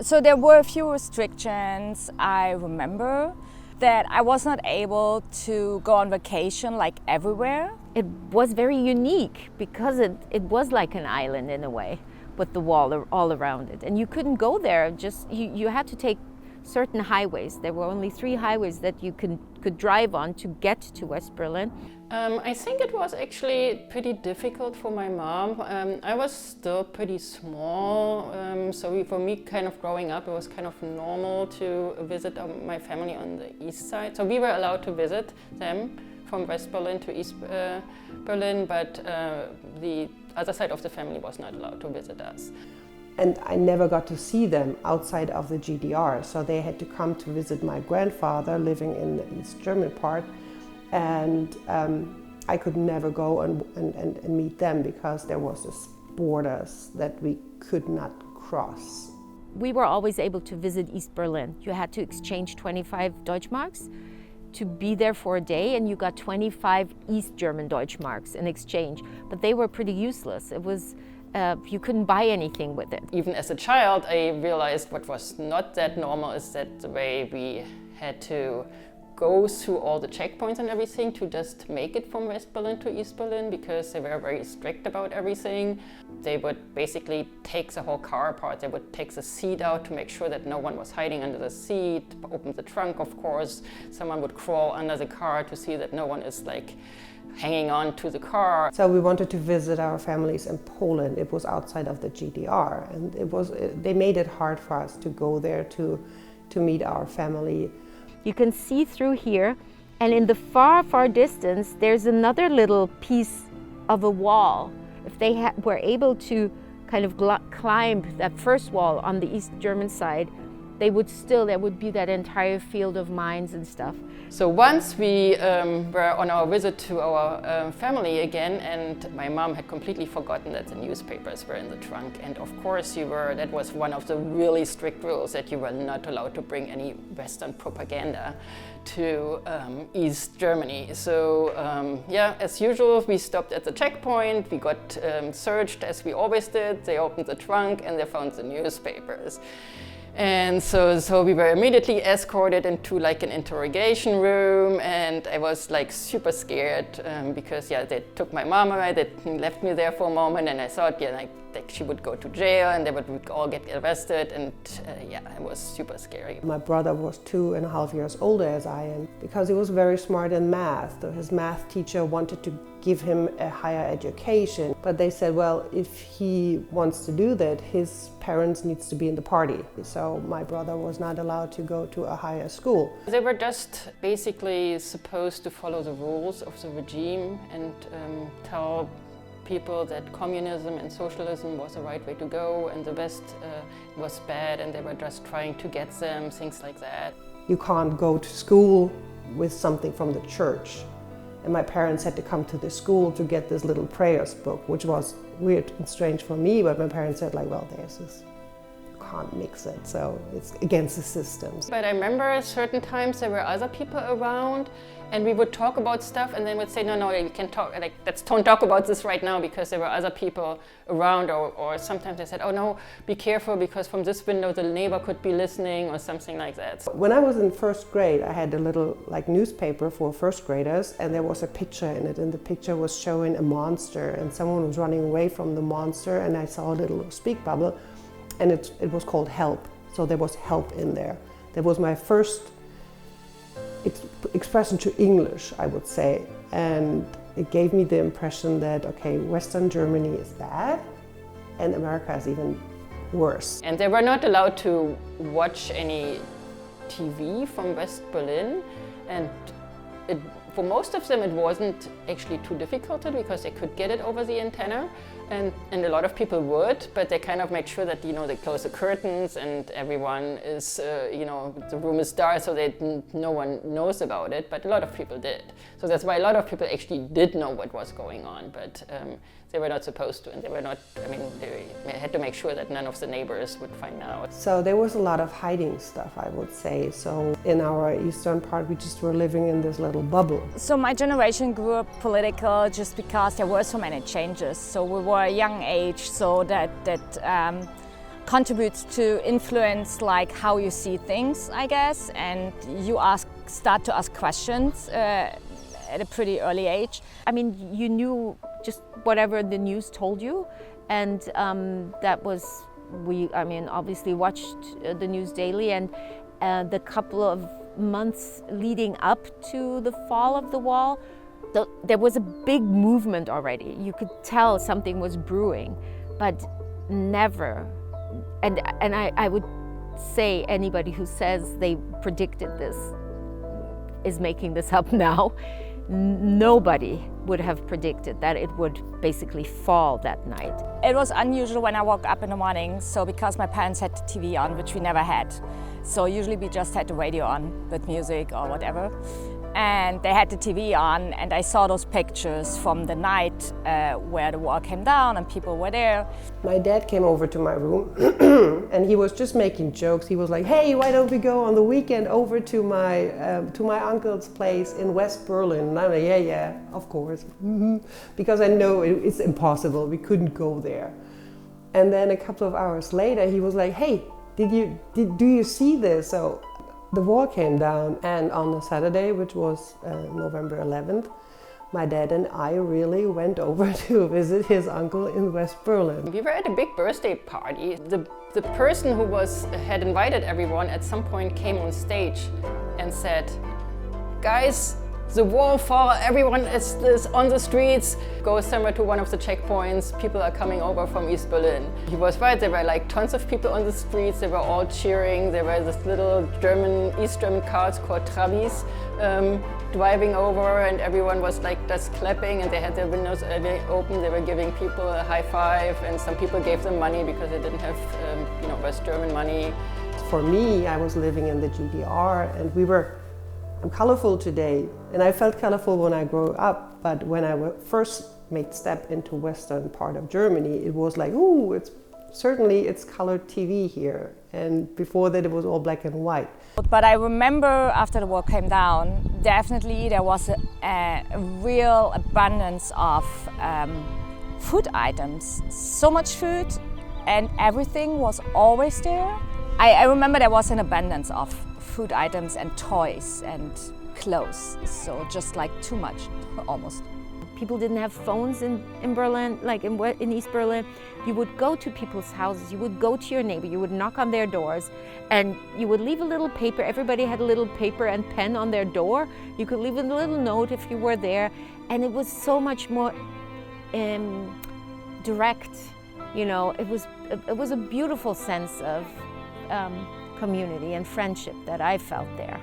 So there were a few restrictions. I remember that I was not able to go on vacation like everywhere. It was very unique because it was like an island in a way, with the wall all around it. And you couldn't go there, you had to take certain highways. There were only 3 highways that you could drive on to get to West Berlin. I think it was actually pretty difficult for my mom. I was still pretty small, so for me, kind of growing up, it was kind of normal to visit my family on the east side. So we were allowed to visit them from West Berlin to East Berlin, but the other side of the family was not allowed to visit us. And I never got to see them outside of the GDR, so they had to come to visit my grandfather living in the East German part, and I could never go and meet them because there was this borders that we could not cross. We were always able to visit East Berlin. You had to exchange 25 Deutschmarks to be there for a day, and you got 25 East German Deutschmarks in exchange, but they were pretty useless. It was you couldn't buy anything with it. Even as a child, I realized what was not that normal is that the way we had to go through all the checkpoints and everything to just make it from West Berlin to East Berlin, because they were very strict about everything. They would basically take the whole car apart. They would take the seat out to make sure that no one was hiding under the seat, open the trunk, of course. Someone would crawl under the car to see that no one is like hanging on to the car. So we wanted to visit our families in Poland. It was outside of the GDR, and they made it hard for us to go there to meet our family. You can see through here, and in the far, far distance, there's another little piece of a wall. If they were able to kind of climb that first wall on the East German side, there would be that entire field of mines and stuff. So once we were on our visit to our family again, and my mom had completely forgotten that the newspapers were in the trunk. And of course that was one of the really strict rules, that you were not allowed to bring any Western propaganda to East Germany. So as usual, we stopped at the checkpoint, we got searched as we always did. They opened the trunk and they found the newspapers. And so we were immediately escorted into like an interrogation room, and I was like super scared because they took my mom away, they left me there for a moment, and I thought like she would go to jail and they would all get arrested, and it was super scary. My brother was 2.5 years older as I am, because he was very smart in math. So his math teacher wanted to give him a higher education, but they said, well, if he wants to do that, his parents needs to be in the party. So my brother was not allowed to go to a higher school. They were just basically supposed to follow the rules of the regime and tell people that communism and socialism was the right way to go, and the West was bad, and they were just trying to get them, things like that. You can't go to school with something from the church. And my parents had to come to the school to get this little prayers book, which was weird and strange for me, but my parents said like, well, there's this, you can't mix it, so it's against the systems. But I remember certain times there were other people around, and we would talk about stuff, and they would say, no, you can talk, like, let's don't talk about this right now, because there were other people around, or sometimes they said, oh no, be careful, because from this window the neighbor could be listening, or something like that. When I was in first grade, I had a little like newspaper for first graders, and there was a picture in it, and the picture was showing a monster, and someone was running away from the monster, and I saw a little speak bubble, and it was called help. So there was help in there. That was my first expression to English, I would say, and it gave me the impression that, okay, Western Germany is bad and America is even worse. And they were not allowed to watch any TV from West Berlin, and for most of them it wasn't actually too difficult, because they could get it over the antenna, and a lot of people would, but they kind of make sure that they close the curtains and everyone is the room is dark, so no one knows about it, but a lot of people did. So that's why a lot of people actually did know what was going on, but they were not supposed to, and they had to make sure that none of the neighbors would find out. So there was a lot of hiding stuff, I would say. So in our eastern part, we just were living in this little bubble. So my generation grew up political just because there were so many changes. So we were a young age, so that contributes to influence like how you see things, I guess, and you start to ask questions at a pretty early age. I mean, you knew just whatever the news told you, and that was, I mean, obviously watched the news daily, and the couple of months leading up to the fall of the wall, there was a big movement already. You could tell something was brewing, but never, and I would say anybody who says they predicted this is making this up now. Nobody would have predicted that it would basically fall that night. It was unusual when I woke up in the morning, so because my parents had the TV on, which we never had. So usually we just had the radio on with music or whatever. And they had the TV on, and I saw those pictures from the night where the wall came down and people were there. My dad came over to my room and he was just making jokes. He was like, "Hey, why don't we go on the weekend over to my uncle's place in West Berlin?" And I'm like, yeah, of course. Because I know it's impossible, we couldn't go there. And then a couple of hours later he was like, "Hey, do you see this?" So the wall came down, and on a Saturday, which was November 11th, my dad and I really went over to visit his uncle in West Berlin. We were at a big birthday party. The person who had invited everyone at some point came on stage and said, "Guys, the wall fall, everyone is on the streets, go somewhere to one of the checkpoints, people are coming over from East Berlin." He was right, there were like tons of people on the streets, they were all cheering, there were this little East German cars called Travis driving over, and everyone was like just clapping, and they had their windows open, they were giving people a high five, and some people gave them money because they didn't have West German money. For me, I was living in the GDR, and I'm colorful today, and I felt colorful when I grew up, but when I first made step into western part of Germany, it was like, ooh, it's colored TV here, and before that it was all black and white. But I remember after the wall came down, definitely there was a real abundance of food items, so much food, and everything was always there. I remember there was an abundance of food items and toys and clothes, so just like too much, almost. People didn't have phones in Berlin, like in East Berlin. You would go to people's houses, you would go to your neighbor, you would knock on their doors, and you would leave a little paper. Everybody had a little paper and pen on their door. You could leave a little note if you were there, and it was so much more direct. It was a beautiful sense of community and friendship that I felt there.